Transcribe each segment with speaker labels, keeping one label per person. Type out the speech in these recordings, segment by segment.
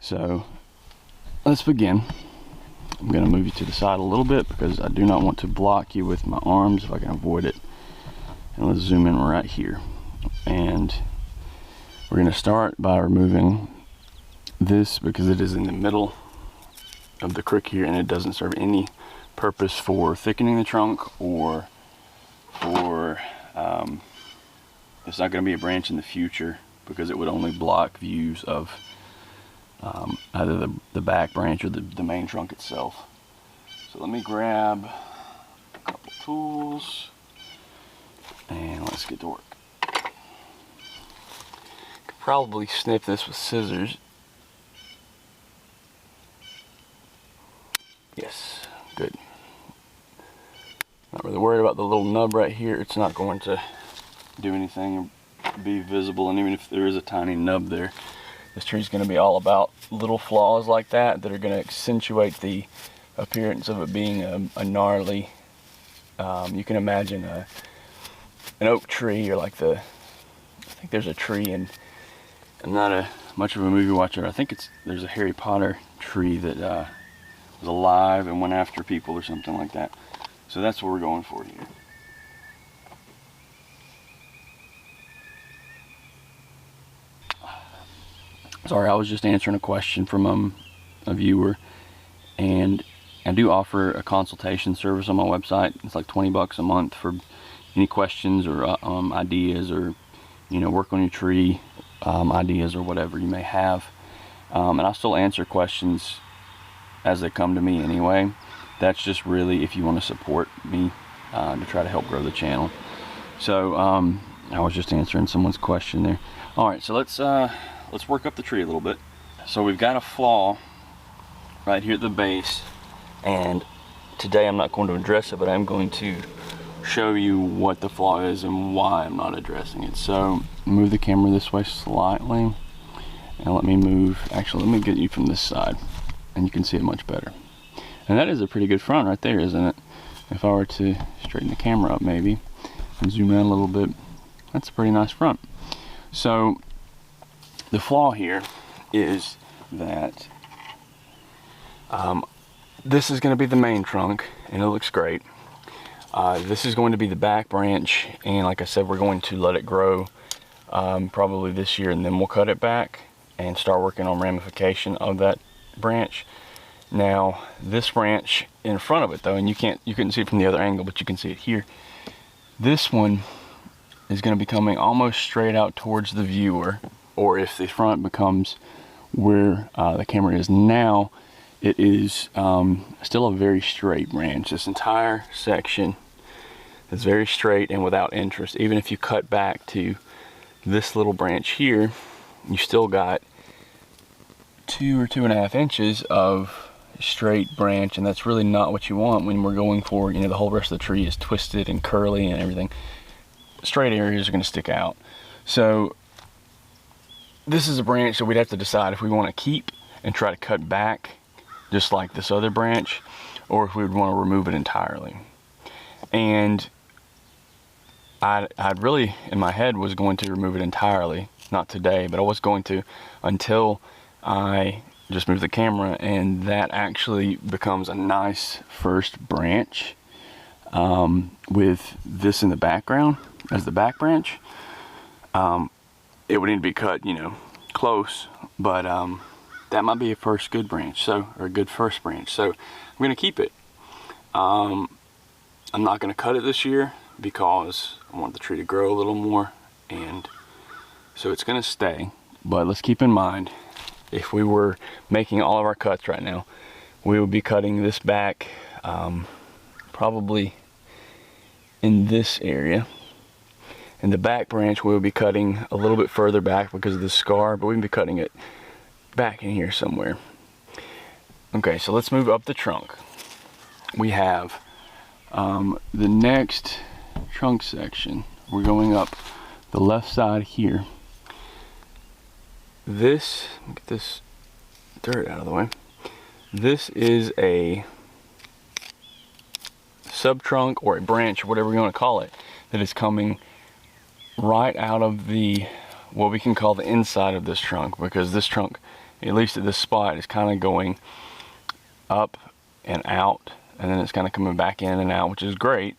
Speaker 1: So let's begin. I'm going to move you to the side a little bit because I do not want to block you with my arms if I can avoid it. And let's zoom in right here. And we're going to start by removing this because it is in the middle of the crick here and it doesn't serve any purpose for thickening the trunk or for it's not going to be a branch in the future because it would only block views of either the back branch or the main trunk itself. So let me grab a couple tools and let's get to work. Could probably snip this with scissors. Yes, good. Not really worried about the little nub right here. It's not going to do anything or be visible, and even if there is a tiny nub there, this tree is going to be all about little flaws like that that are going to accentuate the appearance of it being a gnarly, you can imagine an oak tree, or like I think there's a tree, and I'm not much of a movie watcher. I think there's a Harry Potter tree that was alive and went after people or something like that. So that's what we're going for here. Sorry, I was just answering a question from a viewer, and I do offer a consultation service on my website. It's like 20 bucks a month for any questions or ideas, or work on your tree ideas or whatever you may have. And I still answer questions as they come to me anyway. That's just really if you want to support me to try to help grow the channel. So I was just answering someone's question there. All right, so let's work up the tree a little bit. So we've got a flaw right here at the base, and today I'm not going to address it, but I'm going to show you what the flaw is and why I'm not addressing it. So move the camera this way slightly, and let me get you from this side, and you can see it much better. And that is a pretty good front right there, isn't it? If I were to straighten the camera up maybe and zoom in a little bit, that's a pretty nice front. So the flaw here is that this is going to be the main trunk, and it looks great. This is going to be the back branch, and like I said, we're going to let it grow probably this year, and then we'll cut it back and start working on ramification of that branch. Now this branch in front of it though, and you couldn't see it from the other angle, but you can see it here. This one is going to be coming almost straight out towards the viewer, or if the front becomes where the camera is now, it is still a very straight branch. This entire section is very straight and without interest. Even if you cut back to this little branch here, you still got 2 or 2.5 inches of straight branch, and that's really not what you want when we're going for, the whole rest of the tree is twisted and curly and everything. Straight areas are going to stick out. So this is a branch that we'd have to decide if we want to keep and try to cut back just like this other branch, or if we would want to remove it entirely. And I'd really, in my head, was going to remove it entirely. Not today, but I was going to, until I just move the camera and that actually becomes a nice first branch with this in the background as the back branch. It would need to be cut, close, but that might be a first good branch, or a good first branch. So I'm going to keep it. I'm not going to cut it this year because I want the tree to grow a little more, and so it's going to stay. But let's keep in mind, if we were making all of our cuts right now, we would be cutting this back probably in this area. And the back branch we will be cutting a little bit further back because of the scar, but we can be cutting it back in here somewhere. Okay, so let's move up the trunk. We have the next trunk section. We're going up the left side here. This, get this dirt out of the way. This is a sub-trunk or a branch, or whatever you want to call it, that is coming right out of the, what we can call the inside of this trunk, because this trunk at least at this spot, is kind of going up and out, and then it's kind of coming back in and out, which is great.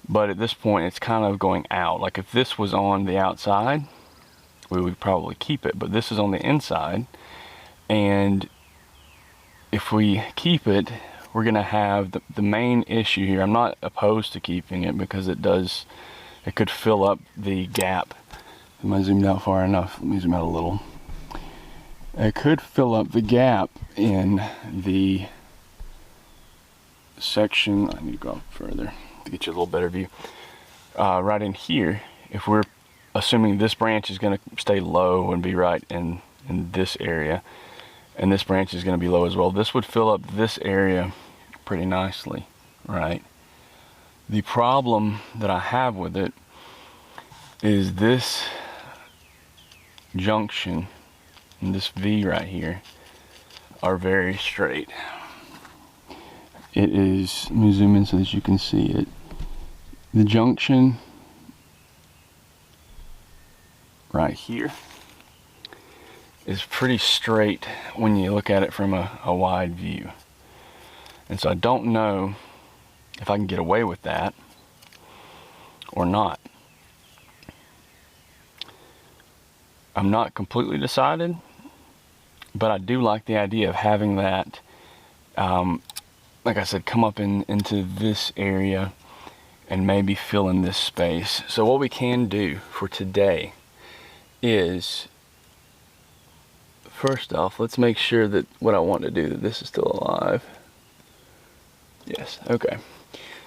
Speaker 1: But at this point, it's kind of going out. Like if this was on the outside, we would probably keep it, but this is on the inside, and if we keep it, we're gonna have the main issue here. I'm not opposed to keeping it because it could fill up the gap. Am I zoomed out far enough? Let me zoom out a little. It could fill up the gap in the section. I need to go up further to get you a little better view. Right in here, if we're assuming this branch is going to stay low and be right in this area, and this branch is going to be low as well, this would fill up this area pretty nicely, right? The problem that I have with it is this junction and this V right here are very straight. It is, let me zoom in so that you can see it. The junction right here is pretty straight when you look at it from a wide view. And so I don't know if I can get away with that or not. I'm not completely decided, but I do like the idea of having that, like I said, come up into this area and maybe fill in this space. So what we can do for today is, first off, let's make sure that what I want to do, that this is still alive. Yes, okay.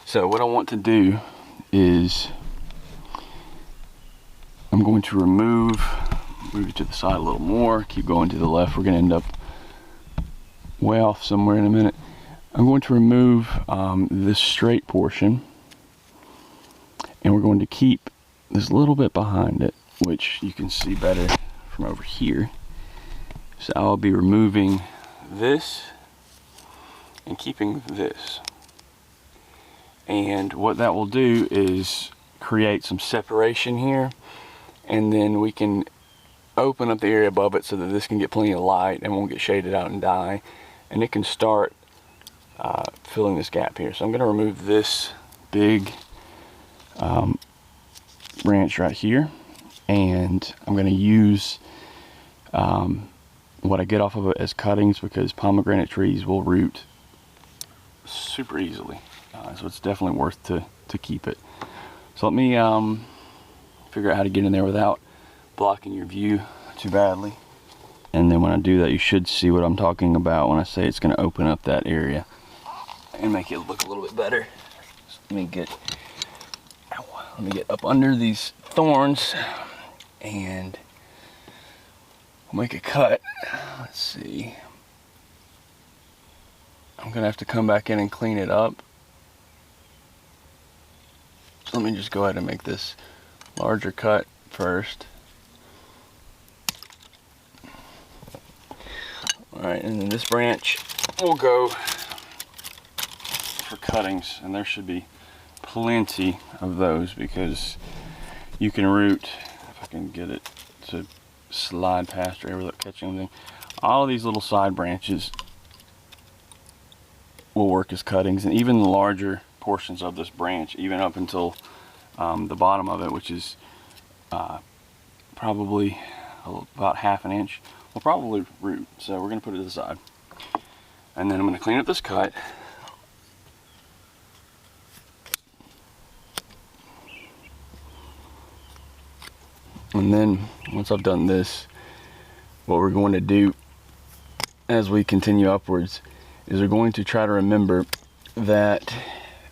Speaker 1: So what I want to do is I'm going to move it to the side a little more, keep going to the left. We're going to end up way off somewhere in a minute. I'm going to remove this straight portion, and we're going to keep this little bit behind it, which you can see better from over here. So I'll be removing this and keeping this. And what that will do is create some separation here, and then we can open up the area above it so that this can get plenty of light and won't get shaded out and die, and it can start filling this gap here. So I'm going to remove this big branch right here, and I'm going to use what I get off of it as cuttings, because pomegranate trees will root super easily. So it's definitely worth to keep it. So let me figure out how to get in there without blocking your view too badly. And then when I do that, you should see what I'm talking about when I say it's going to open up that area and make it look a little bit better. So let me get up under these thorns and we'll make a cut. Let's see. I'm going to have to come back in and clean it up. So let me just go ahead and make this larger cut first. Alright, and then this branch will go for cuttings, and there should be plenty of those because you can root, if I can get it to slide past or without catching anything. All of these little side branches will work as cuttings, and even the larger portions of this branch, even up until the bottom of it, which is probably about ½ inch, will probably root. So we're going to put it to the side, and then I'm going to clean up this cut. And then once I've done this, what we're going to do as we continue upwards is we're going to try to remember that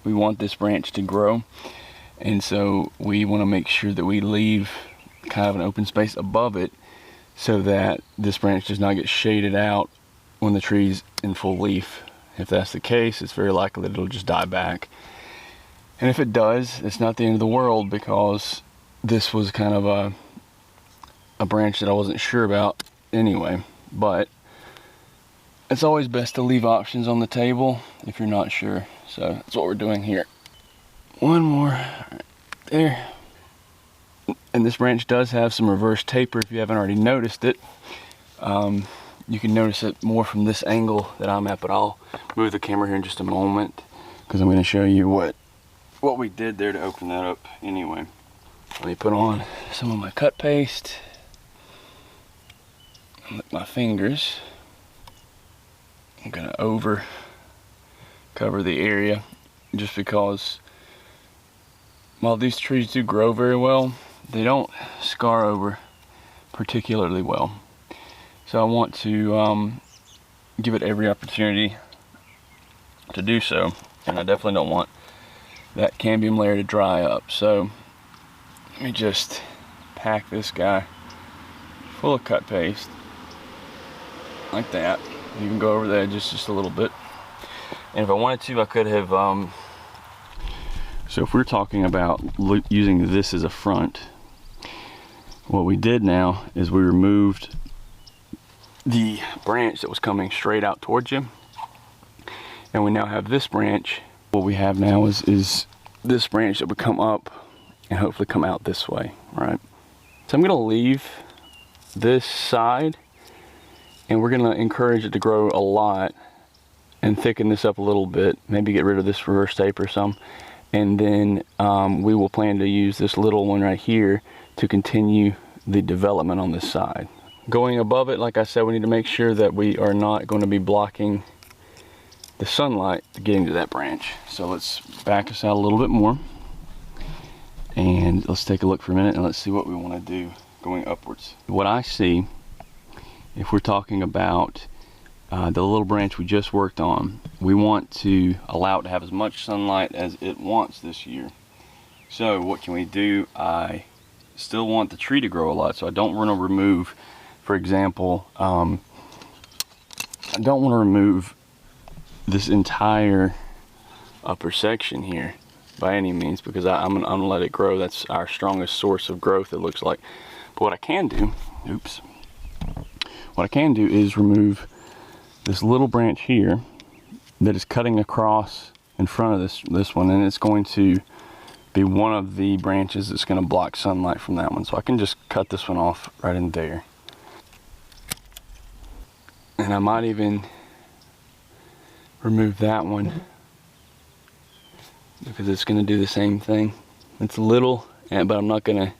Speaker 1: we want this branch to grow, and so we want to make sure that we leave kind of an open space above it so that this branch does not get shaded out when the tree's in full leaf. If that's the case, it's very likely that it'll just die back. And if it does, it's not the end of the world, because this was kind of a branch that I wasn't sure about anyway. But it's always best to leave options on the table if you're not sure. So that's what we're doing here. One more right there. And this branch does have some reverse taper if you haven't already noticed it. You can notice it more from this angle that I'm at, but I'll move the camera here in just a moment because I'm going to show you what we did there to open that up anyway. Let me put on some of my cut paste. Lick my fingers. I'm going to over cover the area just because while these trees do grow very well, they don't scar over particularly well. So I want to give it every opportunity to do so, and I definitely don't want that cambium layer to dry up. So let me just pack this guy full of cut paste like that. You can go over the edges just a little bit, and if I wanted to, I could have so if we're talking about using this as a front, what we did now is we removed the branch that was coming straight out towards you, and we now have this branch. What we have now is this branch that would come up and hopefully come out this way, right? So I'm gonna leave this side, and we're gonna encourage it to grow a lot and thicken this up a little bit, maybe get rid of this reverse tape or some, and then we will plan to use this little one right here to continue the development on this side. Going above it, like I said, we need to make sure that we are not going to be blocking the sunlight getting to that branch. So let's back us out a little bit more, and let's take a look for a minute and let's see what we want to do going upwards. What I see, if we're talking about the little branch we just worked on, we want to allow it to have as much sunlight as it wants this year. So what can we do? I still want the tree to grow a lot, so I don't want to remove, for example, I don't want to remove this entire upper section here by any means, because I'm gonna let it grow. That's our strongest source of growth, it looks like. But what I can do, what I can do is remove this little branch here that is cutting across in front of this one, and it's going to be one of the branches that's going to block sunlight from that one. So I can just cut this one off right in there. And I might even remove that one because it's going to do the same thing. It's little, but I'm not going to,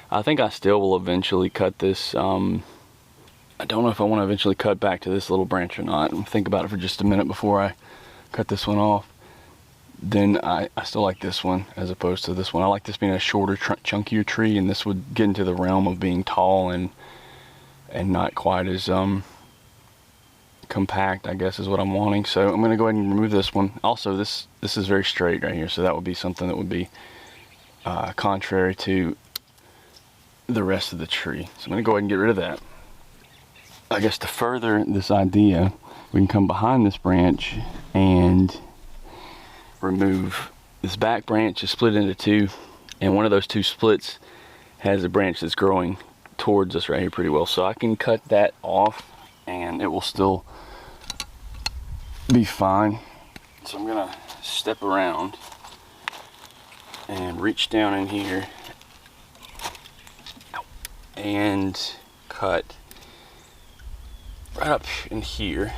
Speaker 1: I think I still will eventually cut this. I don't know if I want to eventually cut back to this little branch or not. Think about it for just a minute before I cut this one off. Then I still like this one as opposed to this one. I like this being a shorter, chunkier tree, and this would get into the realm of being tall and not quite as compact, I guess is what I'm wanting. So I'm going to go ahead and remove this one. Also, this is very straight right here, so that would be something that would be contrary to the rest of the tree. So I'm going to go ahead and get rid of that. I guess to further this idea, we can come behind this branch and remove this back branch. Is split into two, and one of those two splits has a branch that's growing towards us right here pretty well. So I can cut that off and it will still be fine. So I'm gonna step around and reach down in here and cut right up in here.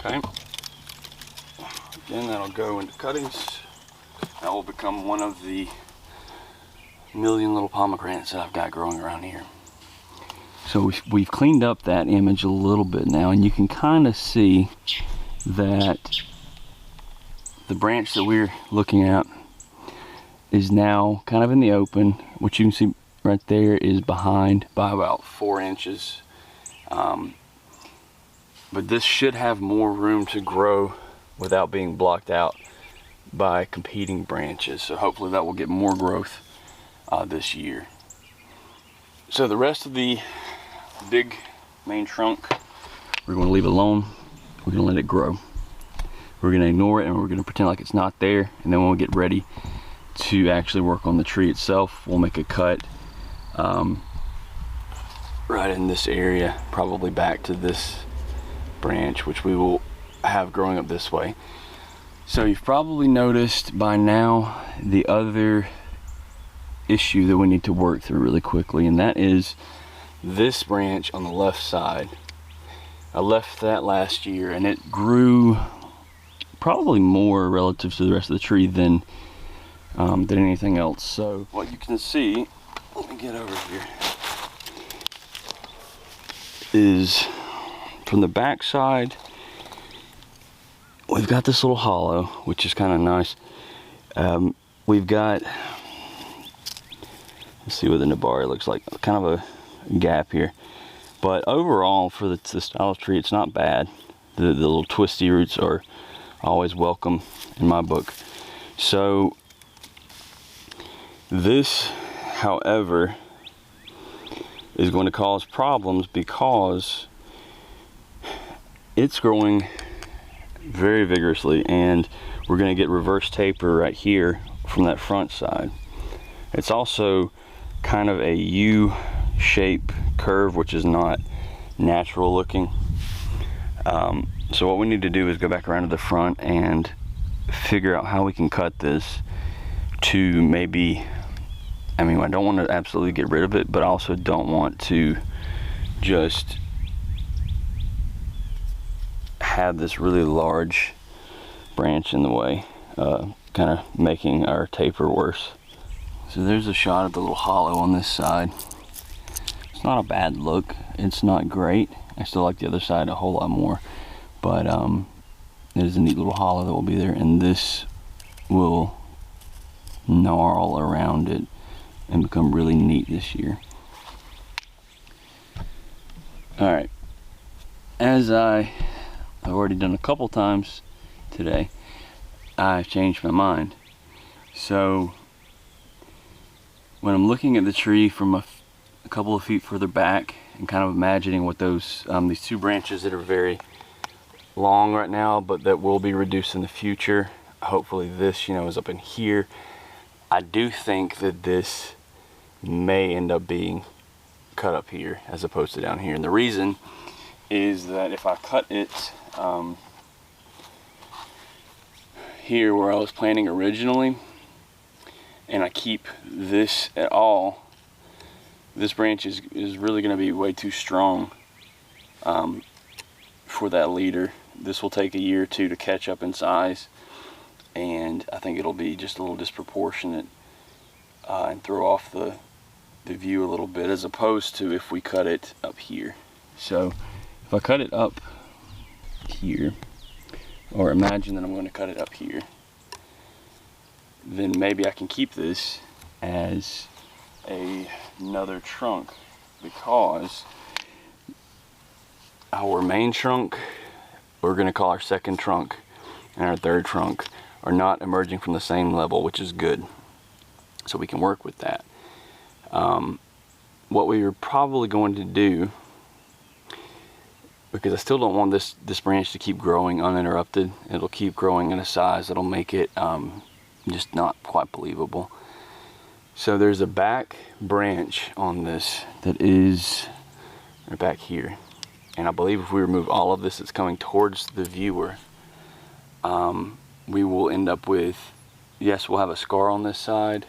Speaker 1: Okay. Then that'll go into cuttings. That will become one of the million little pomegranates that I've got growing around here. So we've cleaned up that image a little bit now, and you can kind of see that the branch that we're looking at is now kind of in the open. What you can see right there is behind by about 4 inches. But this should have more room to grow without being blocked out by competing branches. So hopefully that will get more growth this year. So the rest of the big main trunk, we're going to leave it alone. We're going to let it grow. We're going to ignore it and we're going to pretend like it's not there. And then when we get ready to actually work on the tree itself, we'll make a cut right in this area, probably back to this branch, which we will have growing up this way. So you've probably noticed by now the other issue that we need to work through really quickly, and that is this branch on the left side. I left that last year, and it grew probably more relative to the rest of the tree than anything else. So what you can see, let me get over here, is from the back side, we've got this little hollow, which is kind of nice. We've got, let's see what the Nabari looks like, kind of a gap here. But overall, for the style of tree, it's not bad. The little twisty roots are always welcome in my book. So this, however, is going to cause problems because it's growing very vigorously, and we're going to get reverse taper right here from that front side. It's also kind of a U-shape curve, which is not natural looking. So what we need to do is go back around to the front and figure out how we can cut this to maybe, I mean, I don't want to absolutely get rid of it, but I also don't want to just have this really large branch in the way, kind of making our taper worse. So there's a shot of the little hollow on this side. It's not a bad look. It's not great. I still like the other side a whole lot more, but it is a neat little hollow that will be there, and this will gnarl around it and become really neat this year. All right, as I've already done a couple times today, I've changed my mind. So when I'm looking at the tree from a couple of feet further back and kind of imagining what those these two branches that are very long right now, but that will be reduced in the future, hopefully this, you know, is up in here. I do think that this may end up being cut up here as opposed to down here, and the reason is that if I cut it here where I was planting originally, and I keep this at all, this branch is really going to be way too strong for that leader. This will take a year or two to catch up in size, and I think it'll be just a little disproportionate and throw off the view a little bit, as opposed to if we cut it up here. So if I cut it up here, or imagine that I'm going to cut it up here, then maybe I can keep this as another trunk, because our main trunk, we're going to call our second trunk, and our third trunk are not emerging from the same level, which is good. So we can work with that. What we are probably going to do, because I still don't want this branch to keep growing uninterrupted, it'll keep growing in a size that'll make it just not quite believable. So there's a back branch on this that is right back here, and I believe if we remove all of this that's coming towards the viewer, we will end up with, yes, we'll have a scar on this side,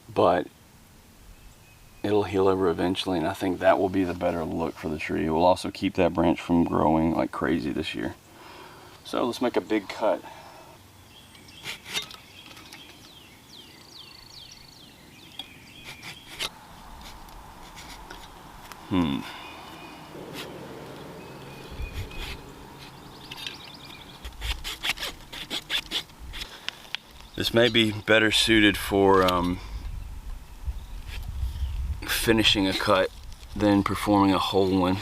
Speaker 1: but it'll heal over eventually, and I think that will be the better look for the tree. It will also keep that branch from growing like crazy this year. So let's make a big cut. This may be better suited for finishing a cut than performing a whole one.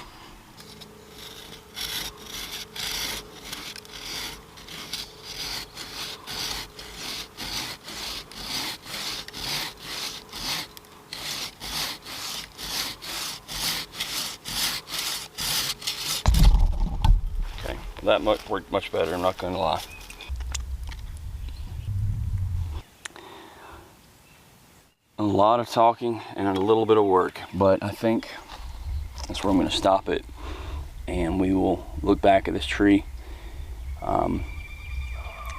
Speaker 1: Okay, that worked much better, I'm not going to lie. A lot of talking and a little bit of work, but I think that's where I'm going to stop it, and we will look back at this tree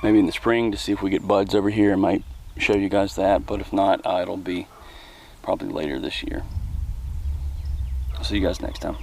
Speaker 1: maybe in the spring to see if we get buds over here. I might show you guys that, but if not, it'll be probably later this year. I'll see you guys next time.